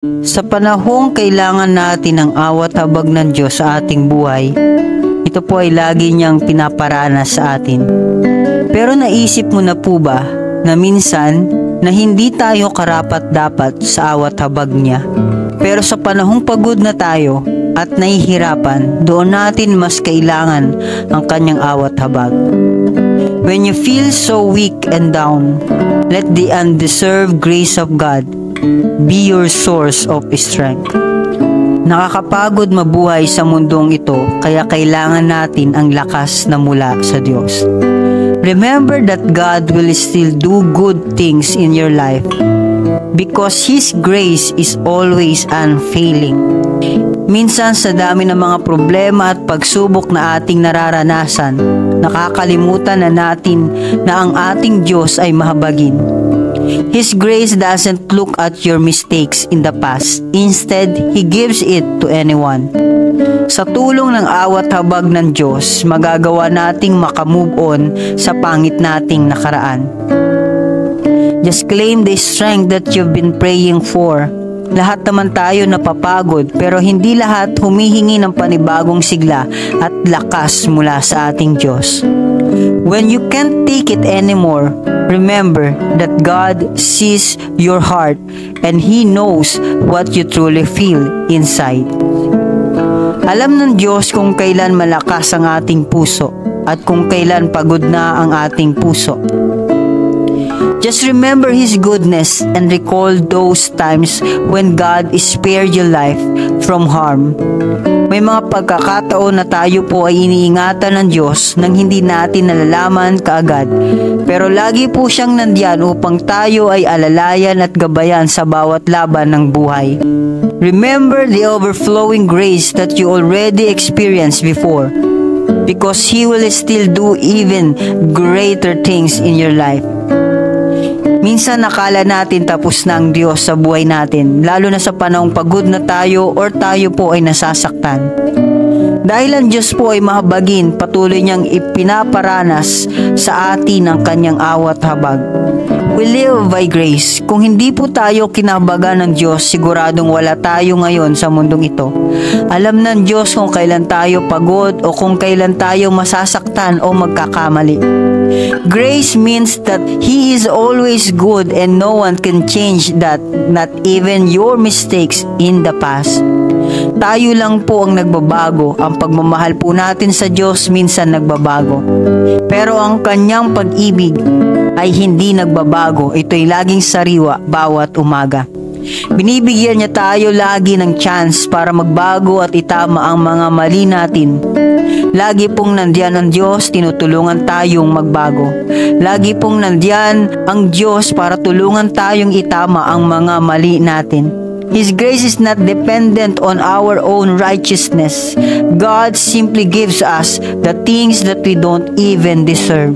Sa panahong kailangan natin ng awat habag ng Diyos sa ating buhay, ito po ay lagi niyang pinaparanas sa atin. Pero naisip mo na po ba na minsan na hindi tayo karapat-dapat sa awat habag niya? Pero sa panahong pagod na tayo at nahihirapan, doon natin mas kailangan ang kanyang awat habag. When you feel so weak and down, let the undeserved grace of God be your source of strength. Nakakapagod mabuhay sa mundong ito, kaya kailangan natin ang lakas na mula sa Diyos. Remember that God will still do good things in your life because His grace is always unfailing. Minsan sa dami ng mga problema at pagsubok na ating nararanasan, nakakalimutan na natin na ang ating Diyos ay mahabagin. His grace doesn't look at your mistakes in the past. Instead, He gives it to anyone. Sa tulong ng awat habag ng Diyos, magagawa nating makamove on sa pangit nating nakaraan. Just claim the strength that you've been praying for. Lahat naman tayo napapagod, pero hindi lahat humihingi ng panibagong sigla at lakas mula sa ating Diyos. When you can't take it anymore, remember that God sees your heart and He knows what you truly feel inside. Alam ng Diyos kung kailan malakas ang ating puso at kung kailan pagod na ang ating puso. Just remember His goodness and recall those times when God spared your life from harm. May mga pagkakataon na tayo po ay iniingatan ng Diyos nang hindi natin nalalaman kaagad. Pero lagi po siyang nandiyan upang tayo ay alalayan at gabayan sa bawat laban ng buhay. Remember the overflowing grace that you already experienced before, because He will still do even greater things in your life. Minsan nakala natin tapos na ang Diyos sa buhay natin, lalo na sa panahong pagod na tayo or tayo po ay nasasaktan. Dahil ang Diyos po ay mahabagin, patuloy niyang ipinaparanas sa atin ang kanyang awat habag. We live by grace. Kung hindi po tayo kinabagan ng Diyos, siguradong wala tayo ngayon sa mundong ito. Alam ng Diyos kung kailan tayo pagod o kung kailan tayo masasaktan o magkakamali. Grace means that He is always good and no one can change that, not even your mistakes in the past. Tayo lang po ang nagbabago. Ang pagmamahal po natin sa Diyos minsan nagbabago. Pero ang kanyang pag-ibig ay hindi nagbabago. Ito'y laging sariwa bawat umaga. Binibigyan niya tayo lagi ng chance para magbago at itama ang mga mali natin. Lagi pong nandiyan ang Diyos, tinutulungan tayong magbago. Lagi pong nandiyan ang Diyos para tulungan tayong itama ang mga mali natin. His grace is not dependent on our own righteousness. God simply gives us the things that we don't even deserve.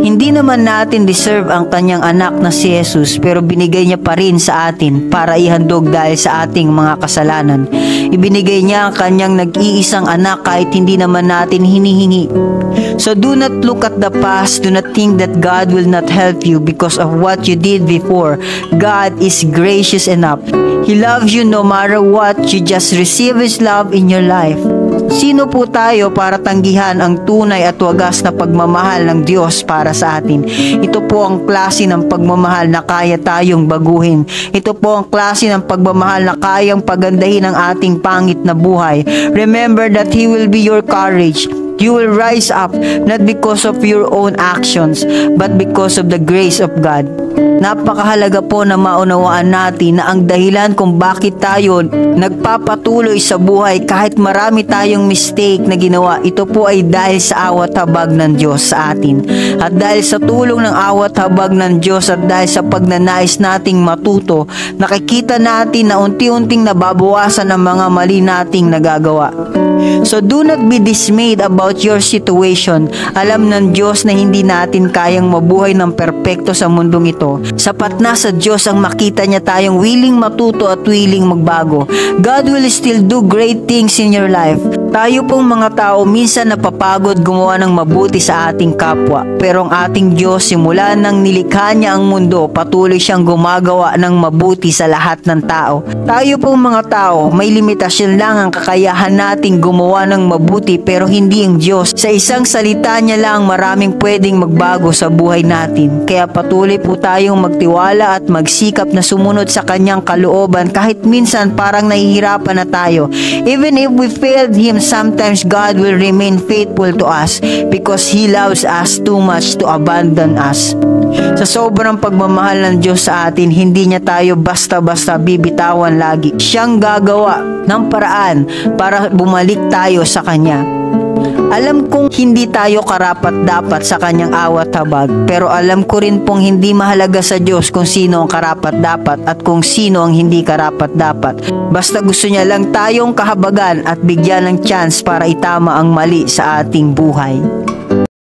Hindi naman natin deserve ang kanyang anak na si Jesus, pero binigay niya pa rin sa atin para ihandog dahil sa ating mga kasalanan. Ibinigay niya ang kanyang nag-iisang anak kahit hindi naman natin hinihingi. So do not look at the past. Do not think that God will not help you because of what you did before. God is gracious enough. He loves you no matter what. You just receive His love in your life. Sino po tayo para tanggihan ang tunay at wagas na pagmamahal ng Diyos para sa atin? Ito po ang klase ng pagmamahal na kaya tayong baguhin. Ito po ang klase ng pagmamahal na kayang pagandahin ang ating pangit na buhay. Remember that He will be your courage. You will rise up not because of your own actions, but because of the grace of God. Napakahalaga po na maunawaan natin na ang dahilan kung bakit tayo nagpapatuloy sa buhay kahit marami tayong mistake na ginawa, ito po ay dahil sa awat habag ng Diyos sa atin. At dahil sa tulong ng awat habag ng Diyos at dahil sa pagnanais nating matuto, nakikita natin na unti-unting nababawasan ang mga mali nating nagagawa. So do not be dismayed about your situation. Alam ng Diyos na hindi natin kayang mabuhay ng perpekto sa mundong ito. Sapat na sa Diyos ang makita niya tayong willing matuto at willing magbago. God will still do great things in your life. Tayo pong mga tao minsan napapagod gumawa ng mabuti sa ating kapwa, pero ang ating Diyos simula nang nilikha niya ang mundo, patuloy siyang gumagawa ng mabuti sa lahat ng tao. Tayo pong mga tao, may limitasyon lang ang kakayahan nating gumawa ng mabuti, pero hindi ang Diyos. Sa isang salita niya lang maraming pwedeng magbago sa buhay natin. Kaya patuloy po tayong magtiwala at magsikap na sumunod sa kanyang kalooban kahit minsan parang nahihirapan na tayo. Even if we failed Him, sometimes God will remain faithful to us because He loves us too much to abandon us. Sa sobrang pagmamahal ng Diyos sa atin, hindi niya tayo basta-basta bibitawan lagi. Siyang gagawa ng paraan para bumalik tayo sa Kanya. Alam kong hindi tayo karapat-dapat sa kanyang awat habag, pero alam ko rin pong hindi mahalaga sa Diyos kung sino ang karapat-dapat at kung sino ang hindi karapat-dapat. Basta gusto niya lang tayong kahabagan at bigyan ng chance para itama ang mali sa ating buhay.